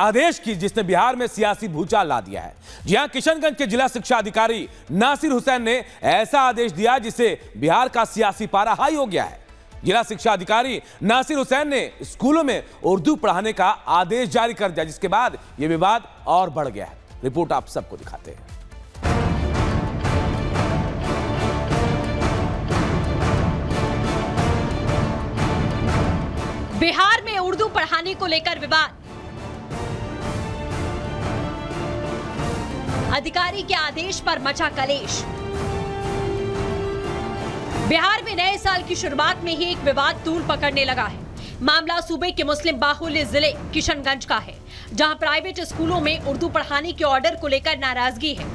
आदेश की जिसने बिहार में सियासी भूचाल ला दिया है। जी हां, किशनगंज के जिला शिक्षा अधिकारी नासिर हुसैन ने ऐसा आदेश दिया जिससे बिहार का सियासी पारा हाई हो गया है। जिला शिक्षा अधिकारी नासिर हुसैन ने स्कूलों में उर्दू पढ़ाने का आदेश जारी कर दिया, जिसके बाद यह विवाद और बढ़ गया है। रिपोर्ट आप सबको दिखाते हैं। बिहार में उर्दू पढ़ाने को लेकर विवाद। अधिकारी के आदेश पर मचा कलेश। बिहार में नए साल की शुरुआत में ही एक विवाद तूल पकड़ने लगा है। मामला सूबे के मुस्लिम बाहुल्य जिले किशनगंज का है, जहां प्राइवेट स्कूलों में उर्दू पढ़ाने के ऑर्डर को लेकर नाराजगी है,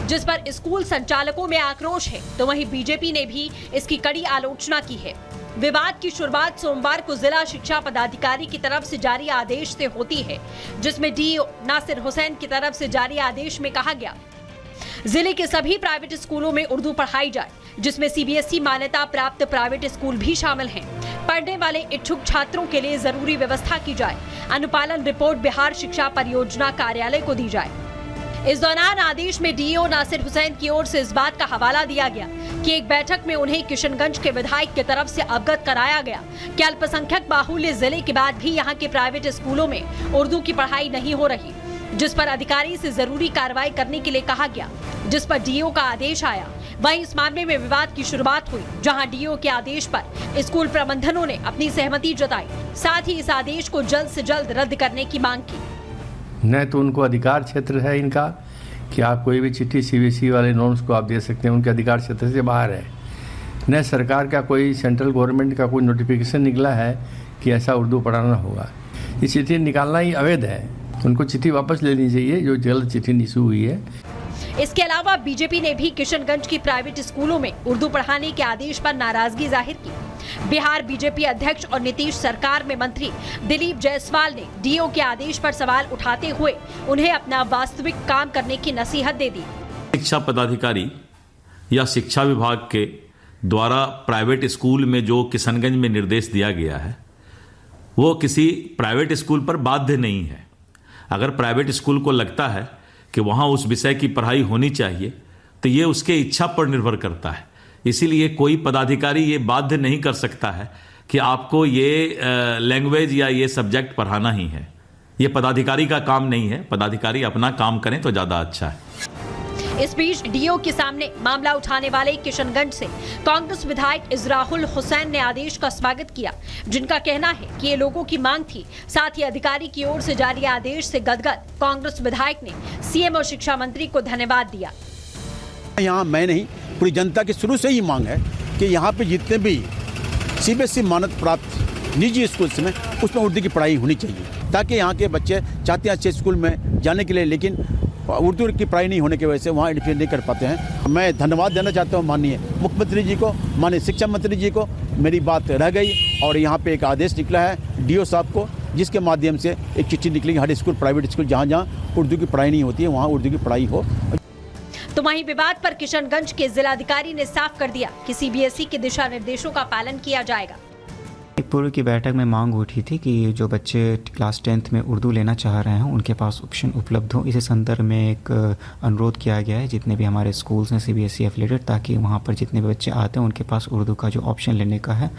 जिस पर स्कूल संचालकों में आक्रोश है, तो वहीं बीजेपी ने भी इसकी कड़ी आलोचना की है। विवाद की शुरुआत सोमवार को जिला शिक्षा पदाधिकारी की तरफ से जारी आदेश से होती है, जिसमें डीईओ नासिर हुसैन की तरफ से जारी आदेश में कहा गया जिले के सभी प्राइवेट स्कूलों में उर्दू पढ़ाई जाए, जिसमें सीबीएसई मान्यता प्राप्त प्राइवेट स्कूल भी शामिल हैं। पढ़ने वाले इच्छुक छात्रों के लिए जरूरी व्यवस्था की जाए। अनुपालन रिपोर्ट बिहार शिक्षा परियोजना कार्यालय को दी जाए। इस दौरान आदेश में डीईओ नासिर हुसैन की ओर से इस बात का हवाला दिया गया कि एक बैठक में उन्हें किशनगंज के विधायक की तरफ से अवगत कराया गया कि अल्पसंख्यक बाहुल्य जिले के बाद भी यहां के प्राइवेट स्कूलों में उर्दू की पढ़ाई नहीं हो रही, जिस पर अधिकारी से जरूरी कार्रवाई करने के लिए कहा गया, जिस पर डीईओ का आदेश आया। वहीं इस मामले में विवाद की शुरुआत हुई, जहां डीईओ के आदेश पर स्कूल प्रबंधनों ने अपनी सहमति जताई, साथ ही इस आदेश को जल्द से जल्द रद्द करने की मांग की। न तो उनको अधिकार क्षेत्र है इनका कि आप कोई भी चिट्ठी सीबीएसई वाले नॉर्म्स को आप दे सकते हैं, उनके अधिकार क्षेत्र से बाहर है। न सरकार का कोई सेंट्रल गवर्नमेंट का कोई नोटिफिकेशन निकला है कि ऐसा उर्दू पढ़ाना होगा। ये चिट्ठी निकालना ही अवैध है। उनको चिट्ठी वापस लेनी चाहिए, जो गलत चिट्ठी इशू हुई है। इसके अलावा बीजेपी ने भी किशनगंज की प्राइवेट स्कूलों में उर्दू पढ़ाने के आदेश पर नाराजगी जाहिर की। बिहार बीजेपी अध्यक्ष और नीतीश सरकार में मंत्री दिलीप जायसवाल ने डीईओ के आदेश पर सवाल उठाते हुए उन्हें अपना वास्तविक काम करने की नसीहत दे दी। शिक्षा पदाधिकारी या शिक्षा विभाग के द्वारा प्राइवेट स्कूल में जो किशनगंज में निर्देश दिया गया है, वो किसी प्राइवेट स्कूल पर बाध्य नहीं है। अगर प्राइवेट स्कूल को लगता है कि वहाँ उस विषय की पढ़ाई होनी चाहिए, तो ये उसके इच्छा पर निर्भर करता है। इसीलिए कोई पदाधिकारी ये बाध्य नहीं कर सकता है कि आपको ये लैंग्वेज या ये सब्जेक्ट पढ़ाना ही है। ये पदाधिकारी का काम नहीं है। पदाधिकारी अपना काम करें तो ज़्यादा अच्छा है। इस बीच डीईओ के सामने मामला उठाने वाले किशनगंज से कांग्रेस विधायक इजराहुल हुसैन ने आदेश का स्वागत किया, जिनका कहना है कि ये लोगों की मांग थी। साथ ही अधिकारी की ओर से जारी आदेश से गदगद कांग्रेस विधायक ने सीएम और शिक्षा मंत्री को धन्यवाद दिया। यहाँ मैं नहीं, पूरी जनता की शुरू से ही मांग है कि यहाँ पे जितने भी सीबीएसई मान्यता प्राप्त निजी स्कूल्स में उसमें उर्दू की पढ़ाई होनी चाहिए, ताकि यहाँ के बच्चे चाहते हैं अच्छे स्कूल में जाने के लिए, लेकिन उर्दू की पढ़ाई नहीं होने की वजह से वहाँ एडमिशन नहीं कर पाते हैं। मैं धन्यवाद देना चाहता हूँ माननीय मुख्यमंत्री जी को, माननीय शिक्षा मंत्री जी को। मेरी बात रह गई और यहाँ पे एक आदेश निकला है डीईओ साहब को, जिसके माध्यम से एक चिट्ठी निकलेगी हर स्कूल, प्राइवेट स्कूल जहाँ जहाँ उर्दू की पढ़ाई नहीं होती है वहाँ उर्दू की पढ़ाई हो। तो वहीं विवाद पर किशनगंज के जिलाधिकारी ने साफ कर दिया कि सीबीएसई के दिशा निर्देशों का पालन किया जाएगा। पूर्व की बैठक में मांग उठी थी कि जो बच्चे क्लास 10th में उर्दू लेना चाह रहे हैं उनके पास ऑप्शन उपलब्ध हो। इसी संदर्भ में एक अनुरोध किया गया है जितने भी हमारे स्कूल्स हैं सीबीएसई एफिलिएटेड, ताकि वहाँ पर जितने भी बच्चे आते हैं उनके पास उर्दू का जो ऑप्शन लेने का है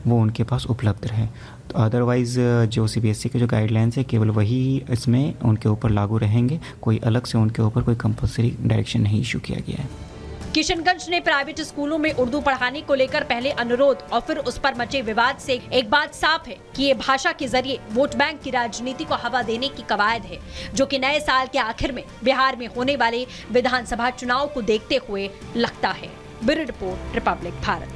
वो उनके पास उपलब्ध रहे। तो अदरवाइज़ जो सीबीएसई के जो गाइडलाइंस है केवल वही इसमें उनके ऊपर लागू रहेंगे। कोई अलग से उनके ऊपर कोई कंपल्सरी डायरेक्शन नहीं इशू किया गया है। किशनगंज ने प्राइवेट स्कूलों में उर्दू पढ़ाने को लेकर पहले अनुरोध और फिर उस पर मचे विवाद से एक बात साफ है कि ये भाषा के जरिए वोट बैंक की राजनीति को हवा देने की कवायद है, जो कि नए साल के आखिर में बिहार में होने वाले विधानसभा चुनाव को देखते हुए लगता है। Bureau report, Republic Bharat.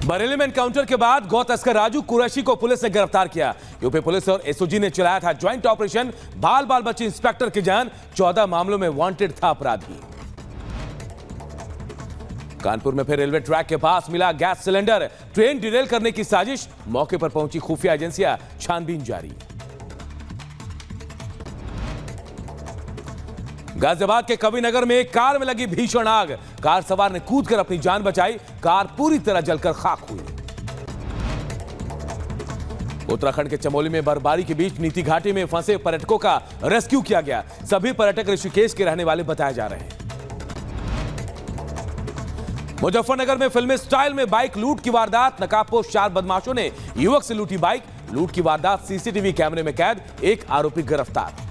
Bareilly में एनकाउंटर के बाद गौ तस्कर राजू कुरैशी को पुलिस ने गिरफ्तार किया। यूपी पुलिस और एसओजी ने चलाया था ज्वाइंट ऑपरेशन। बाल बाल बची इंस्पेक्टर की जान। 14 मामलों में वांटेड था अपराधी। कानपुर में फिर रेलवे ट्रैक के पास मिला गैस सिलेंडर। ट्रेन डिरेल करने की साजिश। मौके पर पहुंची खुफिया एजेंसियां, छानबीन जारी। गाजियाबाद के कविनगर में कार में लगी भीषण आग, कार सवार ने कूदकर अपनी जान बचाई, कार पूरी तरह जलकर खाक हुई। उत्तराखंड के चमोली में बर्फबारी के बीच नीति घाटी में फंसे पर्यटकों का रेस्क्यू किया गया। सभी पर्यटक ऋषिकेश के रहने वाले बताए जा रहे हैं। मुजफ्फरनगर में फिल्मी स्टाइल में बाइक लूट की वारदात, नकाबपोश 4 बदमाशों ने युवक से लूटी बाइक, लूट की वारदात सीसीटीवी कैमरे में कैद, एक आरोपी गिरफ्तार।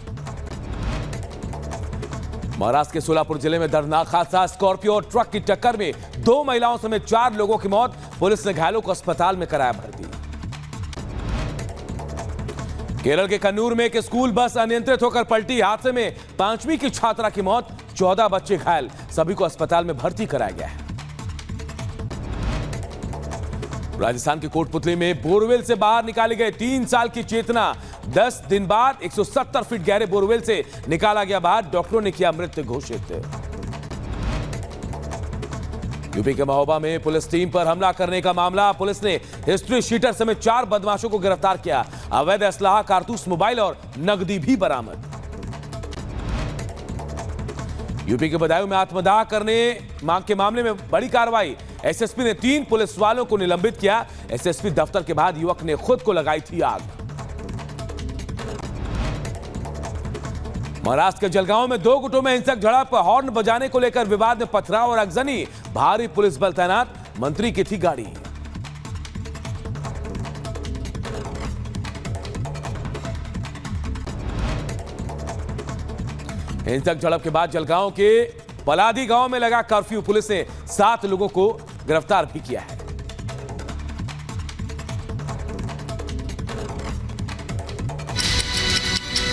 महाराष्ट्र के सोलापुर जिले में दर्दनाक हादसा, स्कॉर्पियो और ट्रक की टक्कर में 2 महिलाओं समेत 4 लोगों की मौत, पुलिस ने घायलों को अस्पताल में कराया भर्ती। केरल के कन्नूर में एक स्कूल बस अनियंत्रित होकर पलटी, हादसे में 5वीं की छात्रा की मौत, 14 बच्चे घायल, सभी को अस्पताल में भर्ती कराया गया है। राजस्थान के कोटपुतली में बोरवेल से बाहर निकाली गई 3 साल की चेतना, 10 दिन बाद 170 फीट गहरे बोरवेल से निकाला गया बाहर, डॉक्टरों ने किया मृत घोषित। यूपी के महोबा में पुलिस टीम पर हमला करने का मामला, पुलिस ने हिस्ट्री शीटर समेत 4 बदमाशों को गिरफ्तार किया, अवैध असलाह, कारतूस, मोबाइल और नकदी भी बरामद। यूपी के बदायूं में आत्मदाह करने मांग के मामले में बड़ी कार्रवाई, एसएसपी ने 3 पुलिस वालों को निलंबित किया, एसएसपी दफ्तर के बाद युवक ने खुद को लगाई थी आग। महाराष्ट्र के जलगांव में 2 गुटों में हिंसक झड़प, हॉर्न बजाने को लेकर विवाद में पथराव और अगजनी, भारी पुलिस बल तैनात, मंत्री की थी गाड़ी। हिंसक झड़प के बाद जलगांव के पलादी गांव में लगा कर्फ्यू, पुलिस ने 7 लोगों को गिरफ्तार भी किया है।